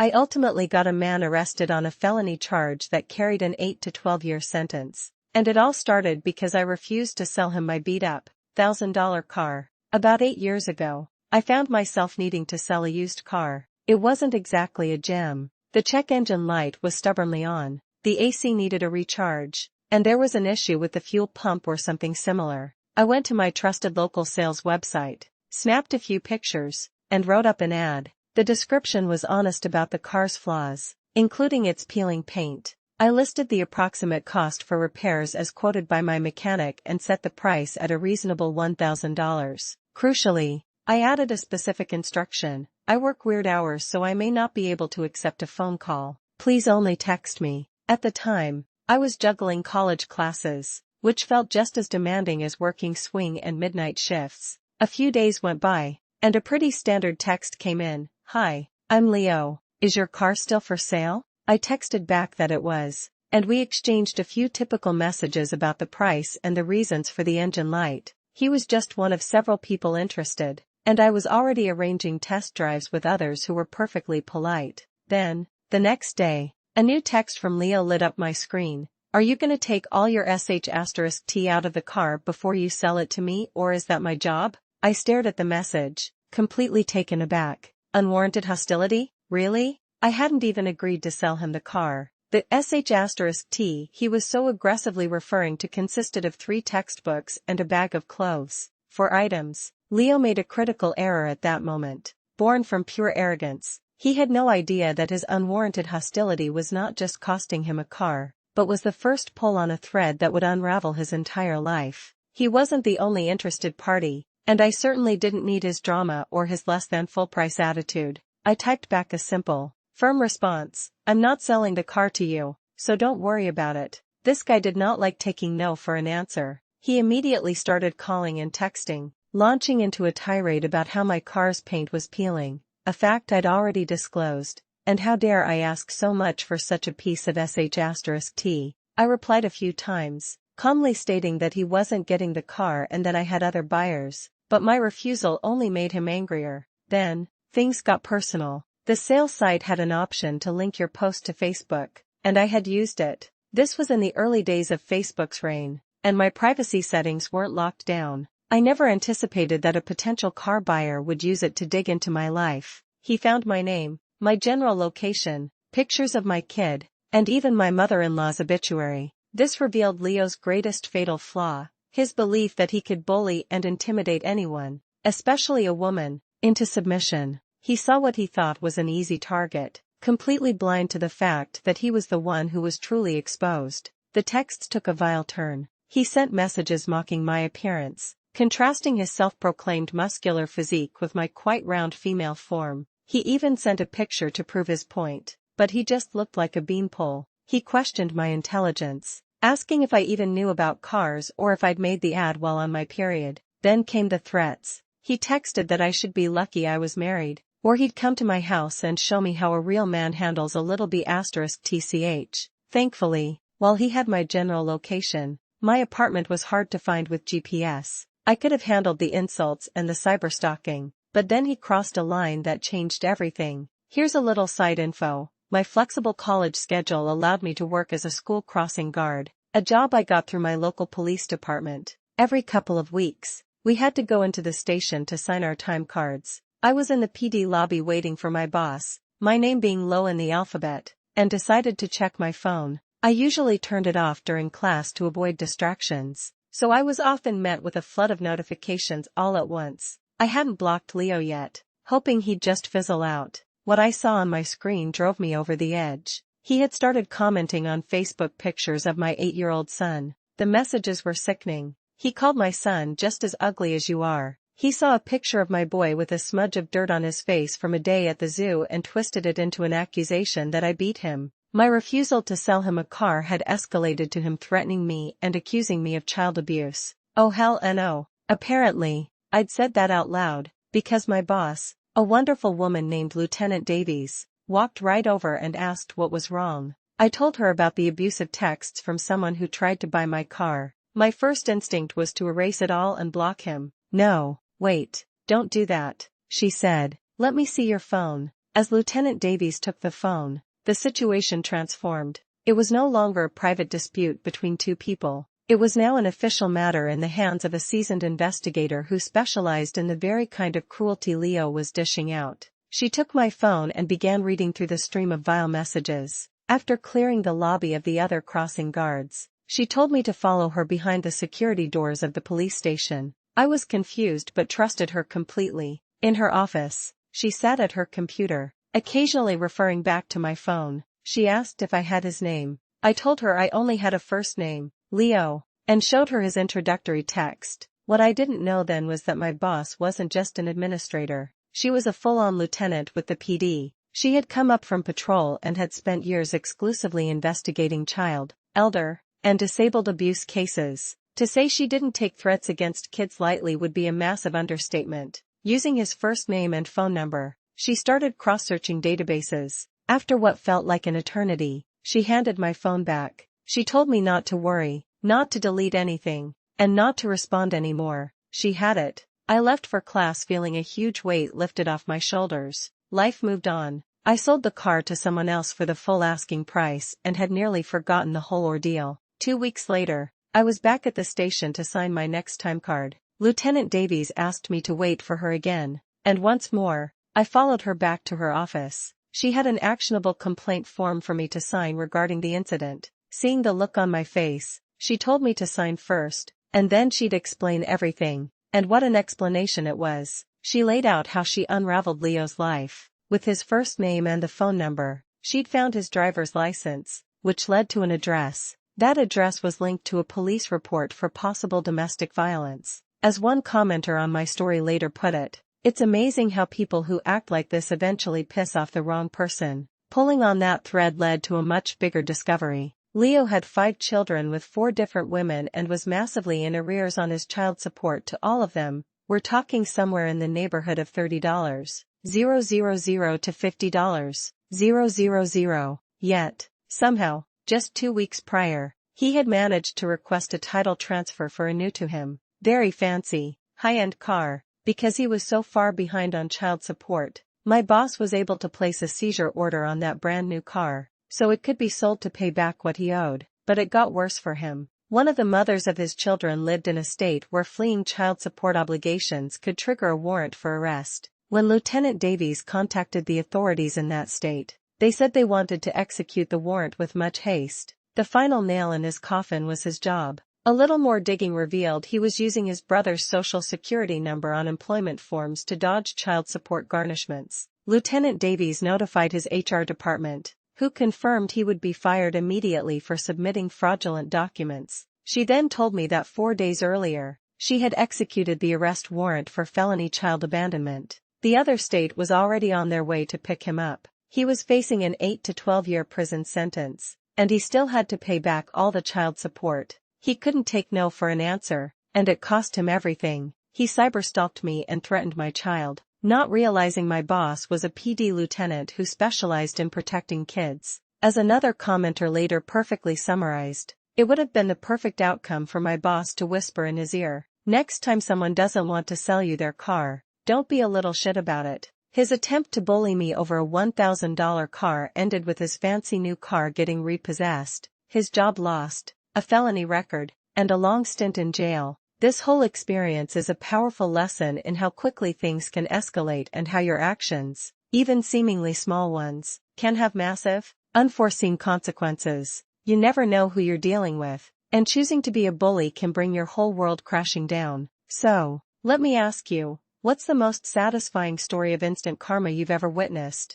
I ultimately got a man arrested on a felony charge that carried an 8 to 12-year sentence. And it all started because I refused to sell him my beat-up, $1,000 car. About 8 years ago, I found myself needing to sell a used car. It wasn't exactly a gem. The check engine light was stubbornly on, the AC needed a recharge, and there was an issue with the fuel pump or something similar. I went to my trusted local sales website, snapped a few pictures, and wrote up an ad. The description was honest about the car's flaws, including its peeling paint. I listed the approximate cost for repairs as quoted by my mechanic and set the price at a reasonable $1,000. Crucially, I added a specific instruction: I work weird hours, so I may not be able to accept a phone call. Please only text me. At the time, I was juggling college classes, which felt just as demanding as working swing and midnight shifts. A few days went by, and a pretty standard text came in. "Hi, I'm Leo. Is your car still for sale?" I texted back that it was, and we exchanged a few typical messages about the price and the reasons for the engine light. He was just one of several people interested, and I was already arranging test drives with others who were perfectly polite. Then, the next day, a new text from Leo lit up my screen. "Are you gonna take all your sh*t out of the car before you sell it to me, or is that my job?" I stared at the message, completely taken aback. Unwarranted hostility? Really? I hadn't even agreed to sell him the car. The sh*t he was so aggressively referring to consisted of 3 textbooks and a bag of clothes. For items, Leo made a critical error at that moment. Born from pure arrogance, he had no idea that his unwarranted hostility was not just costing him a car, but was the first pull on a thread that would unravel his entire life. He wasn't the only interested party, and I certainly didn't need his drama or his less-than-full-price attitude. I typed back a simple, firm response: "I'm not selling the car to you, so don't worry about it." This guy did not like taking no for an answer. He immediately started calling and texting, launching into a tirade about how my car's paint was peeling, a fact I'd already disclosed, and how dare I ask so much for such a piece of sh*t. I replied a few times, calmly stating that he wasn't getting the car and that I had other buyers, but my refusal only made him angrier. Then, things got personal. The sales site had an option to link your post to Facebook, and I had used it. This was in the early days of Facebook's reign, and my privacy settings weren't locked down. I never anticipated that a potential car buyer would use it to dig into my life. He found my name, my general location, pictures of my kid, and even my mother-in-law's obituary. This revealed Leo's greatest fatal flaw, his belief that he could bully and intimidate anyone, especially a woman, into submission. He saw what he thought was an easy target, completely blind to the fact that he was the one who was truly exposed. The texts took a vile turn. He sent messages mocking my appearance, contrasting his self-proclaimed muscular physique with my quite round female form. He even sent a picture to prove his point, but he just looked like a beanpole. He questioned my intelligence, asking if I even knew about cars or if I'd made the ad while on my period. Then came the threats. He texted that I should be lucky I was married, or he'd come to my house and show me how a real man handles a little b*tch. Thankfully, while he had my general location, my apartment was hard to find with GPS. I could have handled the insults and the cyberstalking, but then he crossed a line that changed everything. Here's a little side info. My flexible college schedule allowed me to work as a school crossing guard, a job I got through my local police department. Every couple of weeks, we had to go into the station to sign our time cards. I was in the PD lobby waiting for my boss, my name being low in the alphabet, and decided to check my phone. I usually turned it off during class to avoid distractions, so I was often met with a flood of notifications all at once. I hadn't blocked Leo yet, hoping he'd just fizzle out. What I saw on my screen drove me over the edge. He had started commenting on Facebook pictures of my 8-year-old son. The messages were sickening. He called my son just as ugly as you are. He saw a picture of my boy with a smudge of dirt on his face from a day at the zoo and twisted it into an accusation that I beat him. My refusal to sell him a car had escalated to him threatening me and accusing me of child abuse. Oh hell no. Apparently, I'd said that out loud, because my boss, a wonderful woman named Lieutenant Davies, walked right over and asked what was wrong. I told her about the abusive texts from someone who tried to buy my car. My first instinct was to erase it all and block him. "No, wait, don't do that," she said. "Let me see your phone." As Lieutenant Davies took the phone, the situation transformed. It was no longer a private dispute between two people. It was now an official matter in the hands of a seasoned investigator who specialized in the very kind of cruelty Leo was dishing out. She took my phone and began reading through the stream of vile messages. After clearing the lobby of the other crossing guards, she told me to follow her behind the security doors of the police station. I was confused but trusted her completely. In her office, she sat at her computer, occasionally referring back to my phone. She asked if I had his name. I told her I only had a first name, Leo, and showed her his introductory text. What I didn't know then was that my boss wasn't just an administrator. She was a full-on lieutenant with the PD. She had come up from patrol and had spent years exclusively investigating child, elder, and disabled abuse cases. To say she didn't take threats against kids lightly would be a massive understatement. Using his first name and phone number, she started cross-searching databases. After what felt like an eternity, she handed my phone back. She told me not to worry, not to delete anything, and not to respond anymore. She had it. I left for class feeling a huge weight lifted off my shoulders. Life moved on. I sold the car to someone else for the full asking price and had nearly forgotten the whole ordeal. 2 weeks later, I was back at the station to sign my next time card. Lieutenant Davies asked me to wait for her again, and once more, I followed her back to her office. She had an actionable complaint form for me to sign regarding the incident. Seeing the look on my face, she told me to sign first, and then she'd explain everything. And what an explanation it was. She laid out how she unraveled Leo's life. With his first name and the phone number, she'd found his driver's license, which led to an address. That address was linked to a police report for possible domestic violence. As one commenter on my story later put it, "It's amazing how people who act like this eventually piss off the wrong person." Pulling on that thread led to a much bigger discovery. Leo had 5 children with 4 different women and was massively in arrears on his child support to all of them. We're talking somewhere in the neighborhood of $30,000 to $50,000. Yet, somehow, just 2 weeks prior, he had managed to request a title transfer for a new to him, very fancy, high-end car. Because he was so far behind on child support, my boss was able to place a seizure order on that brand new car, so it could be sold to pay back what he owed. But it got worse for him. One of the mothers of his children lived in a state where fleeing child support obligations could trigger a warrant for arrest. When Lieutenant Davies contacted the authorities in that state, they said they wanted to execute the warrant with much haste. The final nail in his coffin was his job. A little more digging revealed he was using his brother's social security number on employment forms to dodge child support garnishments. Lieutenant Davies notified his HR department, who confirmed he would be fired immediately for submitting fraudulent documents. She then told me that 4 days earlier, she had executed the arrest warrant for felony child abandonment. The other state was already on their way to pick him up. He was facing an 8 to 12-year prison sentence, and he still had to pay back all the child support. He couldn't take no for an answer, and it cost him everything. He cyberstalked me and threatened my child, not realizing my boss was a PD lieutenant who specialized in protecting kids. As another commenter later perfectly summarized, it would have been the perfect outcome for my boss to whisper in his ear, "Next time someone doesn't want to sell you their car, don't be a little shit about it." His attempt to bully me over a $1,000 car ended with his fancy new car getting repossessed, his job lost, a felony record, and a long stint in jail. This whole experience is a powerful lesson in how quickly things can escalate and how your actions, even seemingly small ones, can have massive, unforeseen consequences. You never know who you're dealing with, and choosing to be a bully can bring your whole world crashing down. So, let me ask you, what's the most satisfying story of instant karma you've ever witnessed?